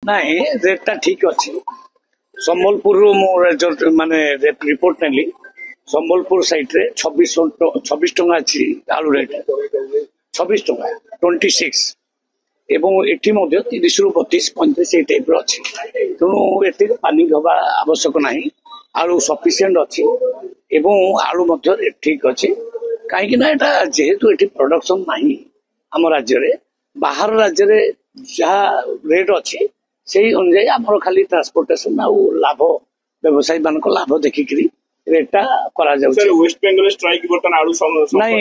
ନାଇଁ ରେଟ୍ଟା ଠିକ ଅଛି। ସମ୍ବଲପୁରରୁ ମୁଁ ମାନେ ରିପୋର୍ଟ ନେଲି। ସମ୍ବଲପୁର ସାଇଡରେ 26 ଟଙ୍କା ଅଛି ଆଳୁ ରେଟ୍, 26 ଟଙ୍କା 26, ଏବଂ ଏଠି ମଧ୍ୟ 30 ରୁ 32 35 ଏଇ ଟାଇପ୍ର ଅଛି। ତେଣୁ ଏତିକି ପାନିକ ହେବା ଆବଶ୍ୟକ ନାହିଁ। ଆଳୁ ସଫିସିଏଣ୍ଟ ଅଛି ଏବଂ ଆଳୁ ମଧ୍ୟ ରେଟ୍ ଠିକ ଅଛି। କାହିଁକି ନା ଏଟା ଯେହେତୁ ଏଠି ପ୍ରଡକ୍ସନ ନାହିଁ ଆମ ରାଜ୍ୟରେ, ବାହାର ରାଜ୍ୟରେ ଯାହା ରେଟ୍ ଅଛି ସେଇ ଅନୁଯାୟୀ ଆମର ଖାଲି ଟ୍ରାନ୍ସପୋର୍ଟେସନ ଆଉ ଲାଭ, ବ୍ୟବସାୟୀ ମାନଙ୍କ ଲାଭ ଦେଖିକିରି ରେଟ୍ଟା କରାଯାଉଛି। ନାଇଁ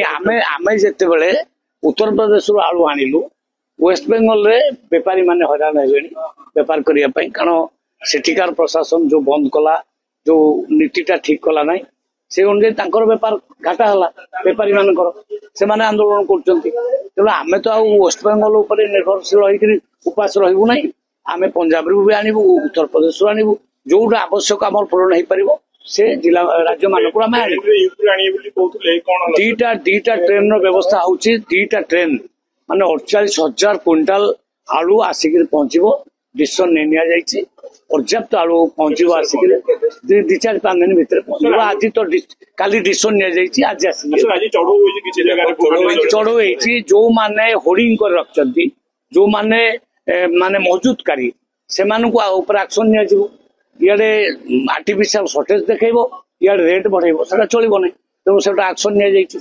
ଆମେ ଯେତେବେଳେ ଉତ୍ତରପ୍ରଦେଶରୁ ଆଳୁ ଆଣିଲୁ, ୱେଷ୍ଟବେଙ୍ଗଲରେ ବେପାରୀ ମାନେ ହଇରାଣ ହେଲେଣି ବେପାର କରିବା ପାଇଁ। କାରଣ ସେଠିକାର ପ୍ରଶାସନ ଯୋଉ ବନ୍ଦ କଲା, ଯୋଉ ନୀତିଟା ଠିକ କଲା ନାହିଁ, ସେ ଅନୁଯାୟୀ ତାଙ୍କର ବେପାର ଘାଟା ହେଲା ବେପାରୀ ମାନଙ୍କର, ସେମାନେ ଆନ୍ଦୋଳନ କରୁଛନ୍ତି। ତେଣୁ ଆମେ ତ ଆଉ ୱେଷ୍ଟବେଙ୍ଗଲ ଉପରେ ନିର୍ଭରଶୀଳ ହେଇକରି ଉପାସ ରହିବୁ ନାହିଁ। ଆମେ ପଞ୍ଜାବରୁ ବି ଆଣିବୁ, ଉତ୍ତରପ୍ରଦେଶରୁ ଆଣିବୁ, ଯୋଉଟା ଆବଶ୍ୟକ ଆମର ପୂରଣ ହେଇପାରିବ ସେ ଜିଲ୍ଲା ରାଜ୍ୟ ମାନଙ୍କୁ ଆମେ ଆଣିବୁ। ଦିଟା ଟ୍ରେନର ବ୍ୟବସ୍ଥା ହଉଛି। ଦିଟା ଟ୍ରେନ ମାନେ 48,000 କ୍ୱିଣ୍ଟାଲ ଆଳୁ ଆସିକିରି ପହଞ୍ଚିବ। ଡିସିସନ ନେଇ ନିଆଯାଇଛି, ପର୍ଯ୍ୟାପ୍ତ ଆଳୁ ପହଞ୍ଚିବ ଆସିକିରି 2-4-5 ଦିନ ଭିତରେ ପହଞ୍ଚିବ। ଆଜି ତ କାଲି ଡିସିସନ ନିଆଯାଇଛି, ଆଜି ଆସିବ। ଚଢଉ ହେଇଛି। ଯୋଉମାନେ ହୋର୍ଡିଂ କରି ରଖିଛନ୍ତି, ଯୋଉମାନେ ମାନେ ମହଜୁଦକାରୀ, ସେମାନଙ୍କୁ ଉପରେ ଆକ୍ସନ ନିଆଯିବ। ଇଆଡେ ଆର୍ଟିଫିସିଆଲ ସର୍ଟେଜ ଦେଖେଇବ, ଇଆଡେ ରେଟ୍ ବଢେଇବ, ସେଟା ଚଳିବ ନାହିଁ। ତେଣୁ ସେଟା ଆକ୍ସନ ନିଆଯାଇଛି।